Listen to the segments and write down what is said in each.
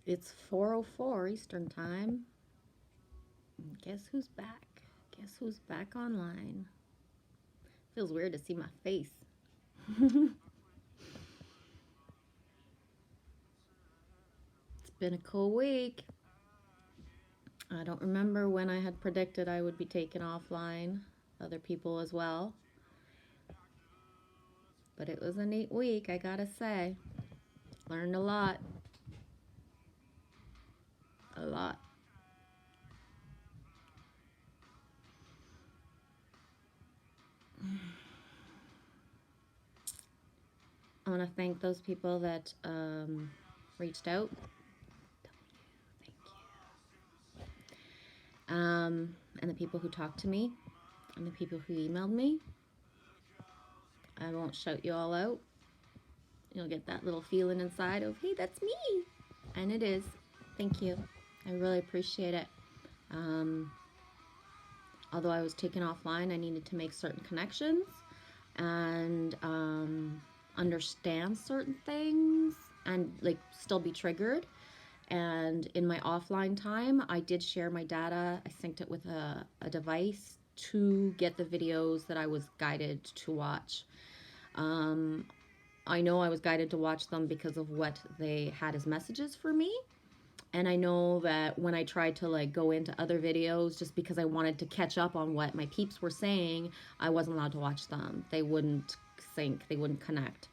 It's 4:04 Eastern Time. Guess who's back? Guess who's back online? Feels weird to see my face. It's been a cool week. I don't remember when I had predicted I would be taken offline. Other people as well. But it was a neat week, I gotta say. Learned a lot. A lot. I want to thank those people that reached out. Thank you. And the people who talked to me, and the people who emailed me. I won't shout you all out. You'll get that little feeling inside of, hey, that's me. And it is. Thank you. I really appreciate it. Um, Although I was taken offline, I needed to make certain connections and understand certain things and like still be triggered. And in my offline time, I did share my data. I synced it with a device to get the videos that I was guided to watch. Um, I know I was guided to watch them because of what they had as messages for me. And I know that when I tried to like go into other videos just because I wanted to catch up on what my peeps were saying, I wasn't allowed to watch them. They wouldn't sync, they wouldn't connect.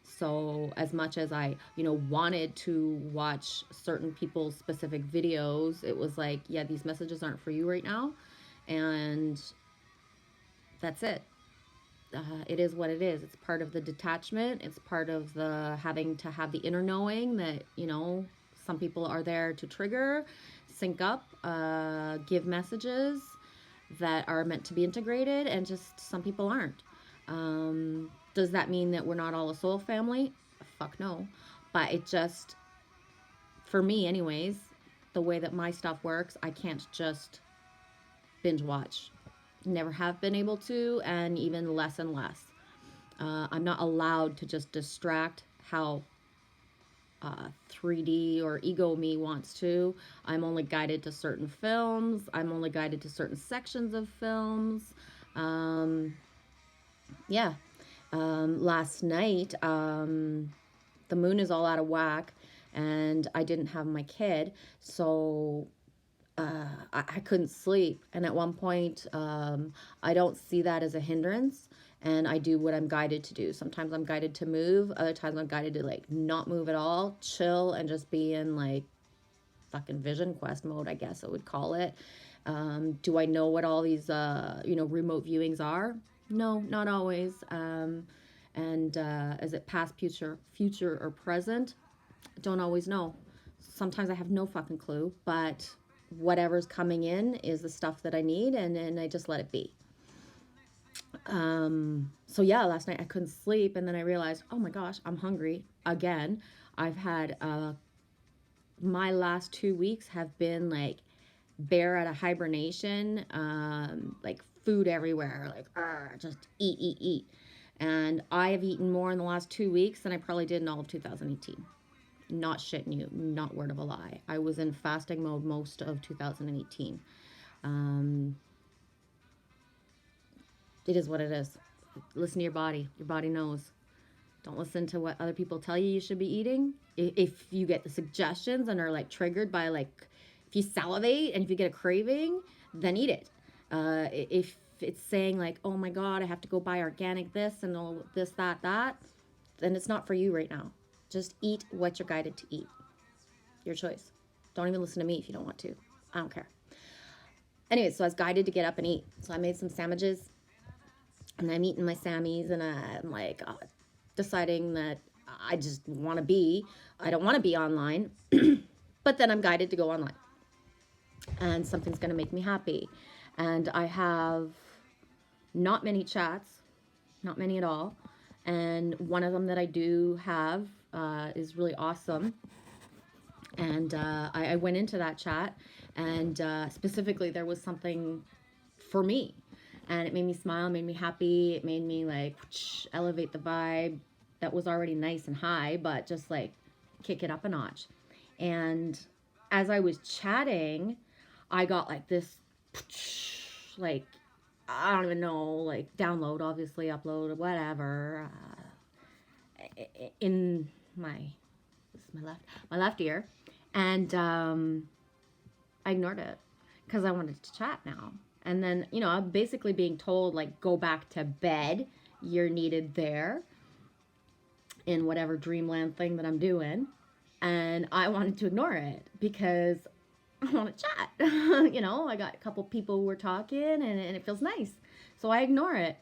So as much as I, wanted to watch certain people's specific videos, it was like, yeah, these messages aren't for you right now. And that's it. It is what it is. It's part of the detachment. It's part of the having to have the inner knowing that, some people are there to trigger, sync up, give messages that are meant to be integrated, and just some people aren't. Does that mean that we're not all a soul family? Fuck no. But it just, for me, anyways, the way that my stuff works, I can't just binge watch. Never have been able to, and even less and less. I'm not allowed to just distract how 3D or ego me wants to. I'm only guided to certain films. I'm only guided to certain sections of films. Um, yeah. Last night, the moon is all out of whack, and I didn't have my kid, so I couldn't sleep. And at one point, I don't see that as a hindrance. And I do what I'm guided to do. Sometimes I'm guided to move. Other times I'm guided to like not move at all, chill, and just be in like fucking vision quest mode, I guess I would call it. Do I know what all these, remote viewings are? No, not always. And is it past, future, or present? Don't always know. Sometimes I have no fucking clue, but whatever's coming in is the stuff that I need, and I just let it be. So yeah, last night I couldn't sleep, and then I realized, oh my gosh, I'm hungry again. I've had my last 2 weeks have been like bear out of hibernation, like food everywhere, like just eat, eat, eat. And I have eaten more in the last 2 weeks than I probably did in all of 2018. Not shitting you, not word of a lie. I was in fasting mode most of 2018. Um, it is what it is. Listen to your body. Your body knows. Don't listen to what other people tell you should be eating. If you get the suggestions and are like triggered by like, if you salivate and if you get a craving, then eat it. If it's saying like, oh my God, I have to go buy organic this and all this, that, then it's not for you right now. Just eat what you're guided to eat. Your choice. Don't even listen to me if you don't want to. I don't care. Anyway, so I was guided to get up and eat. So I made some sandwiches, and I'm eating my Sammies, and I'm like deciding that I just want to be, I don't want to be online, but then I'm guided to go online, and something's going to make me happy. And I have not many chats, not many at all. And one of them that I do have is really awesome. And I went into that chat, and specifically, there was something for me. And it made me smile, made me happy. It made me like elevate the vibe that was already nice and high, but just like kick it up a notch. And as I was chatting, I got like this, like, I don't even know, like download, obviously, upload, whatever, in my, this is my left ear. And I ignored it because I wanted to chat now. And then, you know, I'm basically being told, like, go back to bed. You're needed there in whatever dreamland thing that I'm doing. And I wanted to ignore it because I want to chat. You know, I got a couple people who were talking and it feels nice. So I ignore it.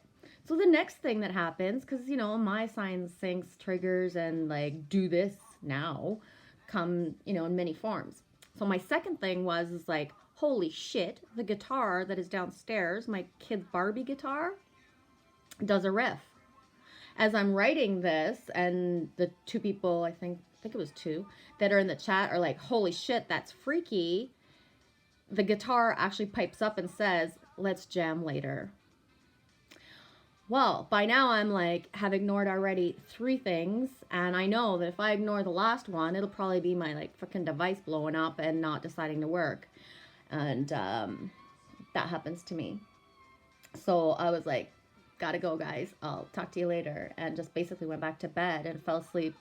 So the next thing that happens, because, you know, my signs, syncs, triggers, and like do this now come, you know, in many forms. So my second thing is like, holy shit, the guitar that is downstairs, my kid's Barbie guitar, does a riff. As I'm writing this, and the two people, I think it was two, that are in the chat are like, holy shit, that's freaky. The guitar actually pipes up and says, let's jam later. Well, by now I'm like, have ignored already 3 things, and I know that if I ignore the last one, it'll probably be my like freaking device blowing up and not deciding to work. And that happens to me. So I was like, gotta go, guys. I'll talk to you later. And just basically went back to bed and fell asleep.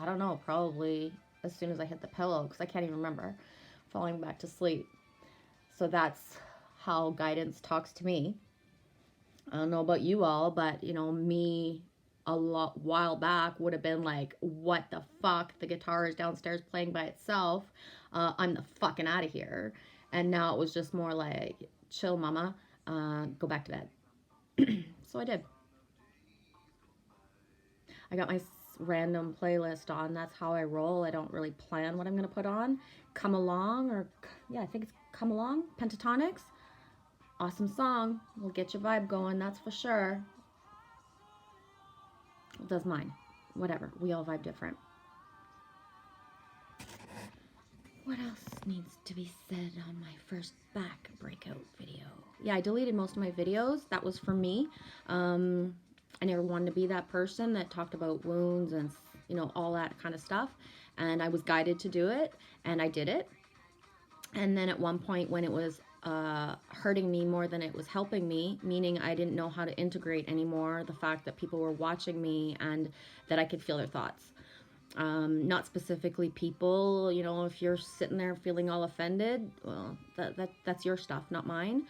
I don't know, probably as soon as I hit the pillow, because I can't even remember falling back to sleep. So that's how guidance talks to me. I don't know about you all, but you know, me a while back would have been like, what the fuck? The guitar is downstairs playing by itself. I'm the fucking out of here. And now it was just more like, chill, mama. Go back to bed. So I did. I got my random playlist on. That's how I roll. I don't really plan what I'm going to put on. Come Along, or yeah, I think it's Come Along, Pentatonix. Awesome song. Will get your vibe going, that's for sure. It does mine. Whatever. We all vibe different. What else needs to be said on my first back breakout video? Yeah, I deleted most of my videos. That was for me. I never wanted to be that person that talked about wounds and, you know, all that kind of stuff. And I was guided to do it, and I did it. And then at one point when it was hurting me more than it was helping me, meaning I didn't know how to integrate anymore the fact that people were watching me and that I could feel their thoughts. Not specifically people, you know, if you're sitting there feeling all offended, well, that's your stuff, not mine.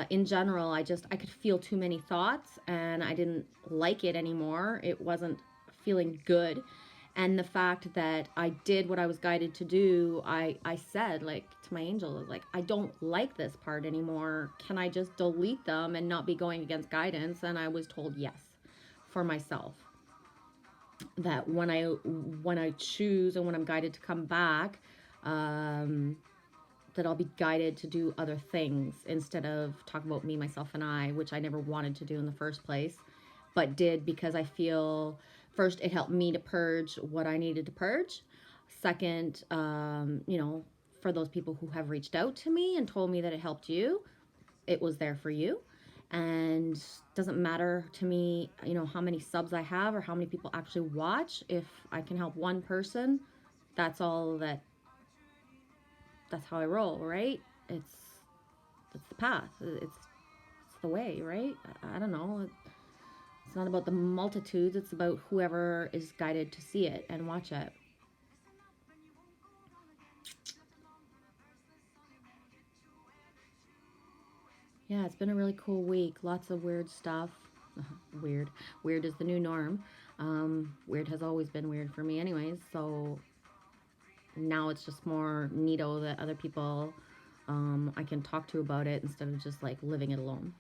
In general, I could feel too many thoughts and I didn't like it anymore. It wasn't feeling good. And the fact that I did what I was guided to do, I said, like, to my angel, like, I don't like this part anymore. Can I just delete them and not be going against guidance? And I was told yes, for myself. That when I choose and when I'm guided to come back, that I'll be guided to do other things instead of talk about me, myself, and I, which I never wanted to do in the first place, but did because I feel, first, it helped me to purge what I needed to purge. Second, you know, for those people who have reached out to me and told me that it helped you, it was there for you. And doesn't matter to me, you know, how many subs I have or how many people actually watch. If I can help one person, that's all that's how I roll, right? It's the path. It's the way, right? I don't know. It's not about the multitudes. It's about whoever is guided to see it and watch it. Yeah, it's been a really cool week. Lots of weird stuff. Weird. Weird is the new norm. Weird has always been weird for me anyways. So now it's just more neato that other people I can talk to about it instead of just like living it alone.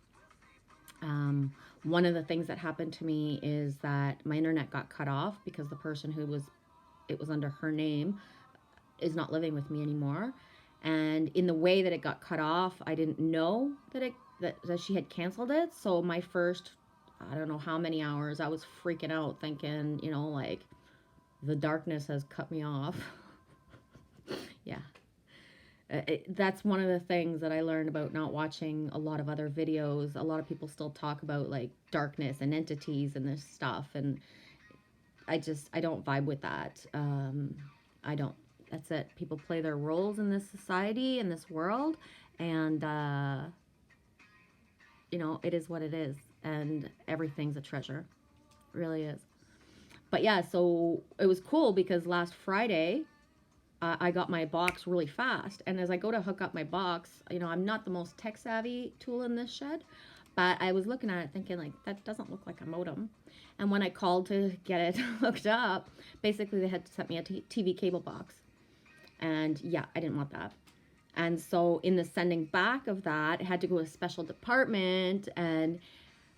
One of the things that happened to me is that my internet got cut off because the person it was under her name is not living with me anymore. And in the way that it got cut off, I didn't know that that she had canceled it. So my first, I don't know how many hours, I was freaking out thinking, you know, like, the darkness has cut me off. Yeah. That's one of the things that I learned about not watching a lot of other videos. A lot of people still talk about like darkness and entities and this stuff, and I don't vibe with that. I don't. That's it. People play their roles in this society, in this world, and you know, it is what it is, and everything's a treasure. It really is. But yeah, so it was cool because last Friday I got my box really fast, and as I go to hook up my box, you know, I'm not the most tech savvy tool in this shed, but I was looking at it thinking like that doesn't look like a modem. And when I called to get it hooked up, basically they had sent me a TV cable box. And yeah, I didn't want that. And so in the sending back of that, it had to go to a special department. And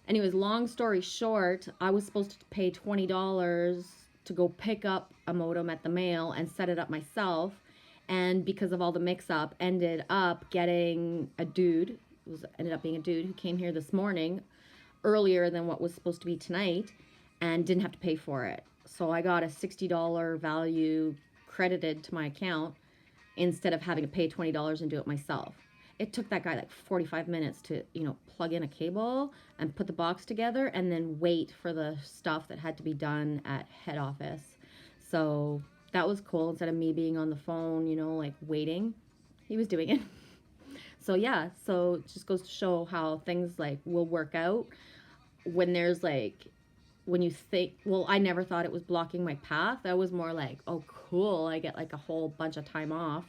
anyways, long story short, I was supposed to pay $20 to go pick up a modem at the mail and set it up myself. And because of all the mix up, ended up getting a dude. Ended up being a dude who came here this morning earlier than what was supposed to be tonight and didn't have to pay for it. So I got a $60 value credited to my account instead of having to pay $20 and do it myself. It took that guy like 45 minutes to, you know, plug in a cable and put the box together and then wait for the stuff that had to be done at head office. So that was cool. Instead of me being on the phone, you know, like waiting, he was doing it. So yeah, so it just goes to show how things like will work out when there's like when you think, well, I never thought it was blocking my path. I was more like, oh cool, I get like a whole bunch of time off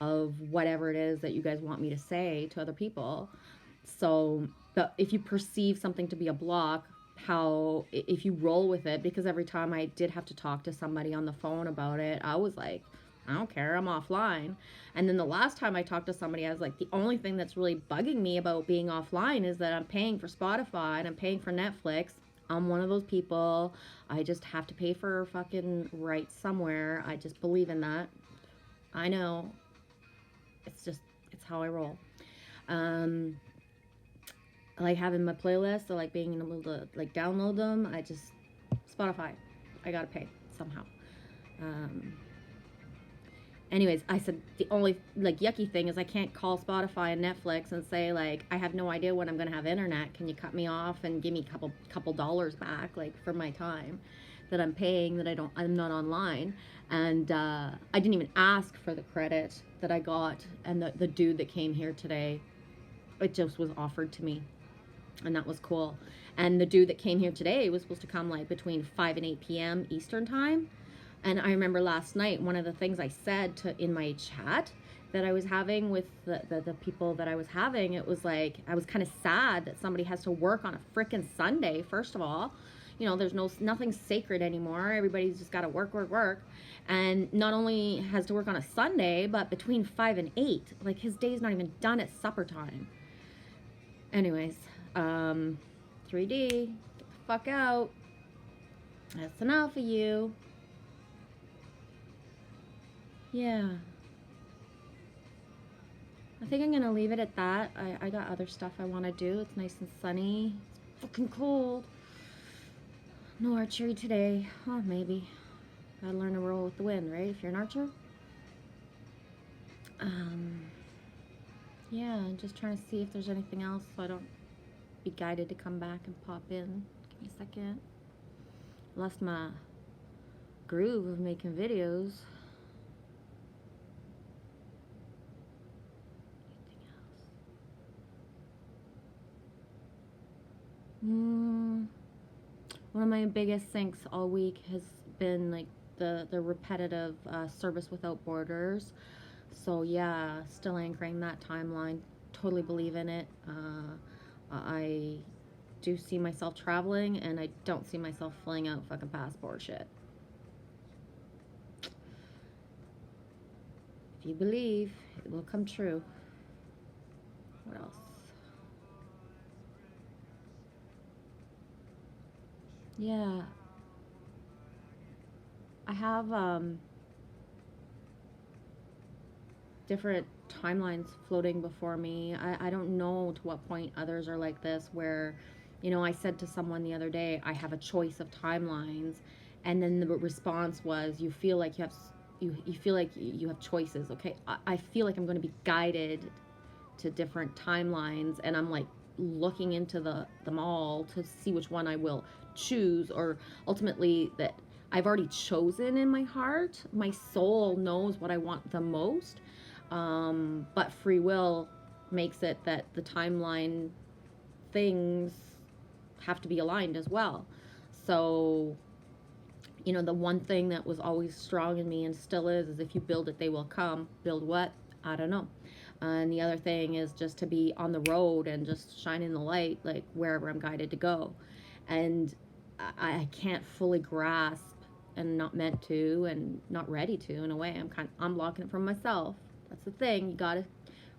of whatever it is that you guys want me to say to other people. So but if you perceive something to be a block, how if you roll with it, because every time I did have to talk to somebody on the phone about it, I was like, I don't care, I'm offline. And then the last time I talked to somebody, I was like, the only thing that's really bugging me about being offline is that I'm paying for Spotify and I'm paying for Netflix. I'm one of those people. I just have to pay for fucking rights somewhere. I just believe in that. I know. It's how I roll. Um, I like having my playlist. I like being able to like download them. Spotify. I gotta pay somehow. Um, anyways, I said the only like yucky thing is I can't call Spotify and Netflix and say like I have no idea when I'm gonna have internet. Can you cut me off and give me a couple dollars back like for my time that I'm paying that I'm not online. And I didn't even ask for the credit that I got, and the dude that came here today, it just was offered to me, and that was cool. And the dude that came here today was supposed to come like between 5 and 8 p.m. Eastern time. And I remember last night, one of the things I said in my chat that I was having with the people that I was having, it was like, I was kind of sad that somebody has to work on a frickin' Sunday, first of all. You know, there's nothing sacred anymore. Everybody's just got to work, work, work. And not only has to work on a Sunday, but between 5 and 8, like his day's not even done at supper time. Anyways, 3D, get the fuck out. That's enough of you. Yeah. I think I'm going to leave it at that. I got other stuff I want to do. It's nice and sunny. It's fucking cold. No archery today. Oh, maybe. Gotta learn to roll with the wind, right? If you're an archer. Yeah, just trying to see if there's anything else so I don't be guided to come back and pop in. Give me a second. Lost my groove of making videos. One of my biggest sinks all week has been like the repetitive service without borders. So yeah, still anchoring that timeline. Totally believe in it. I do see myself traveling, and I don't see myself filling out fucking passport shit. If you believe, it will come true. What else? Yeah. I have different timelines floating before me. I don't know to what point others are like this, where, you know, I said to someone the other day, I have a choice of timelines, and then the response was, you feel like you feel like you have choices. Okay, I feel like I'm going to be guided to different timelines, and I'm like looking into them all to see which one I will choose, or ultimately that I've already chosen in my heart. My soul knows what I want the most. But free will makes it that the timeline things have to be aligned as well. So, you know, the one thing that was always strong in me and still is if you build it, they will come. Build what? I don't know. And the other thing is just to be on the road and just shining the light, like wherever I'm guided to go. And I can't fully grasp, and not meant to, and not ready to, in a way. I'm blocking it from myself. That's the thing. You gotta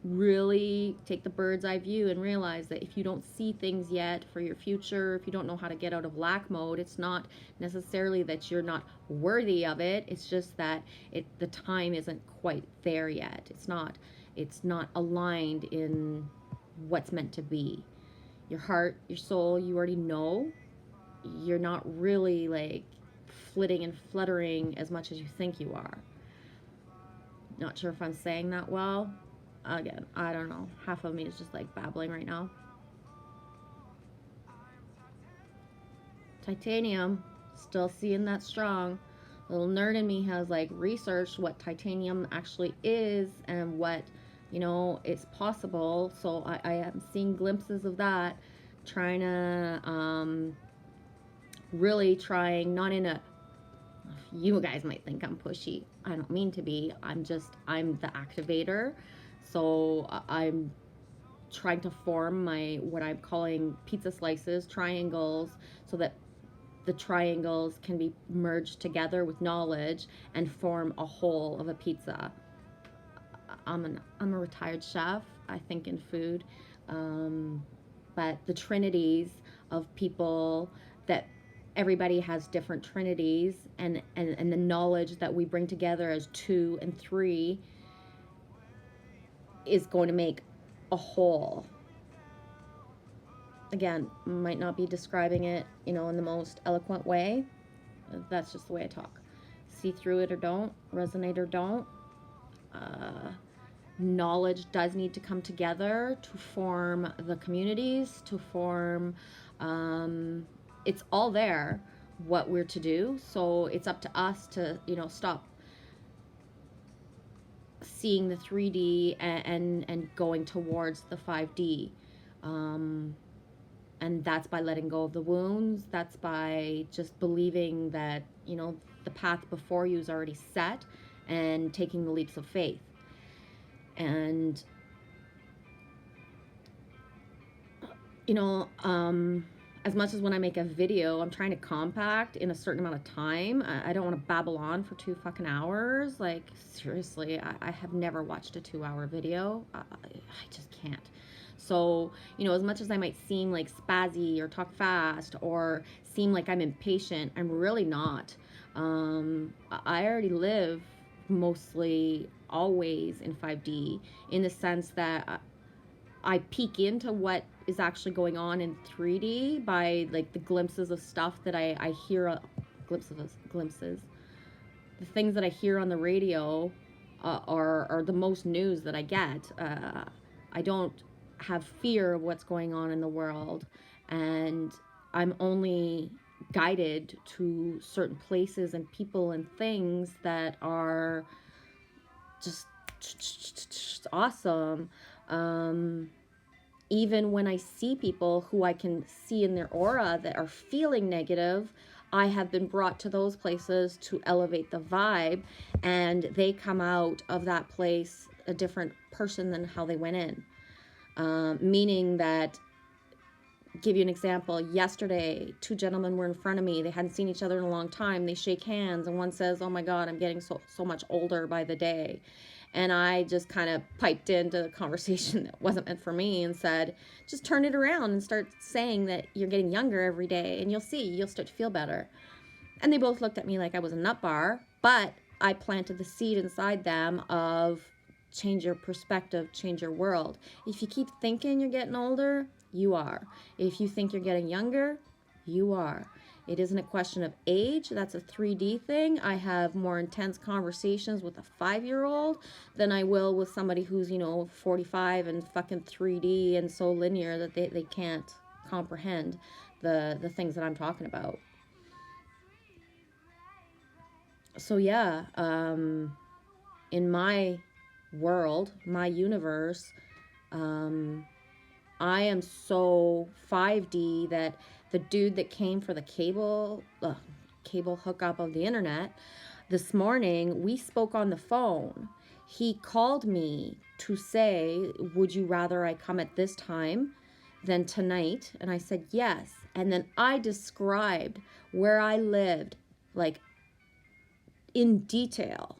really take the bird's eye view and realize that if you don't see things yet for your future, if you don't know how to get out of lack mode, it's not necessarily that you're not worthy of it. It's just that the time isn't quite there yet. It's not aligned in what's meant to be. Your heart, your soul, you already know. You're not really like flitting and fluttering as much as you think you are. Not sure if I'm saying that well. Again, I don't know. Half of me is just like babbling right now. Titanium, still seeing that strong. Little nerd in me has like researched what titanium actually is and what, you know, is possible. So I am seeing glimpses of that, trying to really trying, not in a, you guys might think I'm pushy. I don't mean to be. I'm the activator. So I'm trying to form what I'm calling pizza slices, triangles, so that the triangles can be merged together with knowledge and form a whole of a pizza. I'm a retired chef. I think in food. But the trinities of people, that everybody has different trinities, and the knowledge that we bring together as 2 and 3 is going to make a whole. Again, might not be describing it, you know, in the most eloquent way. That's just the way I talk. See through it or don't, resonate or don't. Knowledge does need to come together to form the communities, to form, it's all there, what we're to do. So it's up to us to, you know, stop seeing the 3D and going towards the 5D. And that's by letting go of the wounds. That's by just believing that, you know, the path before you is already set, and taking the leaps of faith. And, you know, as much as when I make a video, I'm trying to compact in a certain amount of time. I don't want to babble on for 2 fucking hours. Like, seriously, I have never watched a 2-hour video. I just can't. So, you know, as much as I might seem like spazzy or talk fast or seem like I'm impatient, I'm really not. I already live mostly always in 5D, in the sense that I peek into what is actually going on in 3D by like the glimpses of stuff that I hear, glimpses. The things that I hear on the radio are the most news that I get. I don't have fear of what's going on in the world, and I'm only guided to certain places and people and things that are just awesome. Even when I see people who I can see in their aura that are feeling negative, I have been brought to those places to elevate the vibe, and they come out of that place a different person than how they went in. Meaning that, give you an example, yesterday 2 gentlemen were in front of me. They hadn't seen each other in a long time. They shake hands, and one says, "Oh my God, I'm getting so much older by the day." And I just kind of piped into a conversation that wasn't meant for me and said, just turn it around and start saying that you're getting younger every day, and you'll see, you'll start to feel better. And they both looked at me like I was a nut bar, but I planted the seed inside them of change your perspective, change your world. If you keep thinking you're getting older, you are. If you think you're getting younger, you are. It isn't a question of age. That's a 3D thing. I have more intense conversations with a 5-year-old than I will with somebody who's, you know, 45 and fucking 3D and so linear that they can't comprehend the things that I'm talking about. So yeah, in my world, my universe, um, I am so 5D that the dude that came for the cable hookup of the internet this morning, we spoke on the phone. He called me to say, would you rather I come at this time than tonight? And I said yes. And then I described where I lived, like in detail.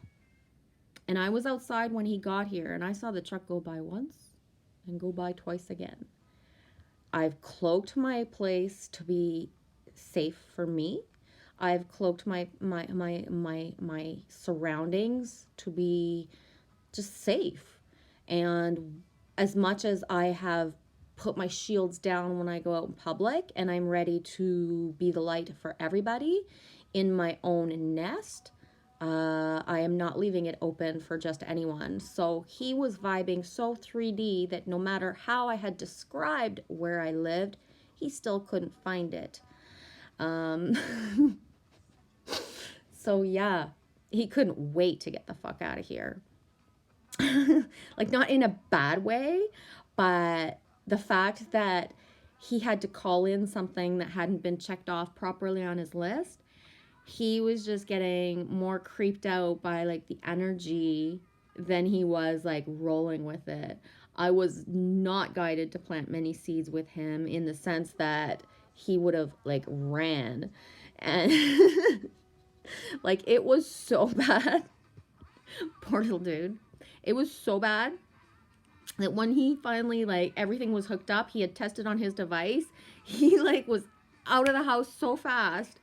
And I was outside when he got here, and I saw the truck go by once and go by twice again. I've cloaked my place to be safe for me. I've cloaked my surroundings to be just safe. And as much as I have put my shields down when I go out in public and I'm ready to be the light for everybody in my own nest, I am not leaving it open for just anyone. So he was vibing so 3D that no matter how I had described where I lived, he still couldn't find it. So yeah, he couldn't wait to get the fuck out of here. Like, not in a bad way, but the fact that he had to call in something that hadn't been checked off properly on his list, he was just getting more creeped out by like the energy than he was like rolling with it. I was not guided to plant many seeds with him in the sense that he would have like ran. And like, it was so bad. Poor little dude. It was so bad that when he finally, like, everything was hooked up, he had tested on his device, he like was out of the house so fast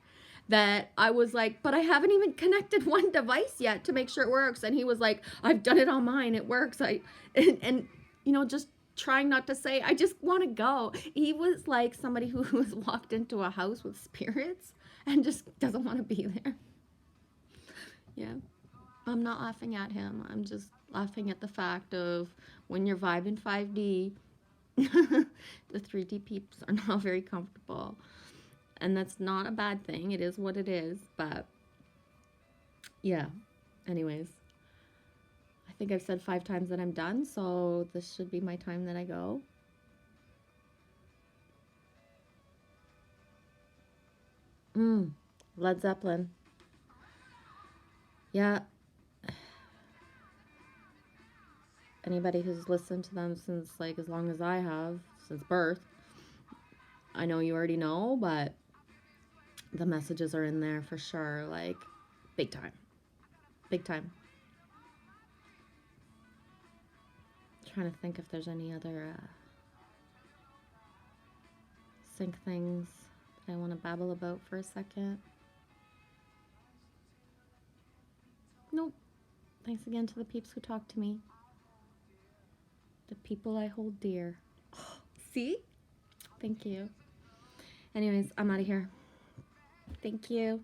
that I was like, but I haven't even connected one device yet to make sure it works. And he was like, I've done it on mine, it works. And you know, just trying not to say, I just want to go. He was like somebody who has walked into a house with spirits and just doesn't want to be there. Yeah. I'm not laughing at him. I'm just laughing at the fact of when you're vibing 5D, the 3D peeps are not very comfortable. And that's not a bad thing. It is what it is. But yeah, anyways, I think I've said 5 times that I'm done. So this should be my time that I go. Led Zeppelin. Yeah. Anybody who's listened to them since like as long as I have, since birth, I know you already know, but the messages are in there for sure, like big time. Big time. I'm trying to think if there's any other sync things that I want to babble about for a second. Nope. Thanks again to the peeps who talk to me. The people I hold dear. See? Thank you. Anyways, I'm out of here. Thank you.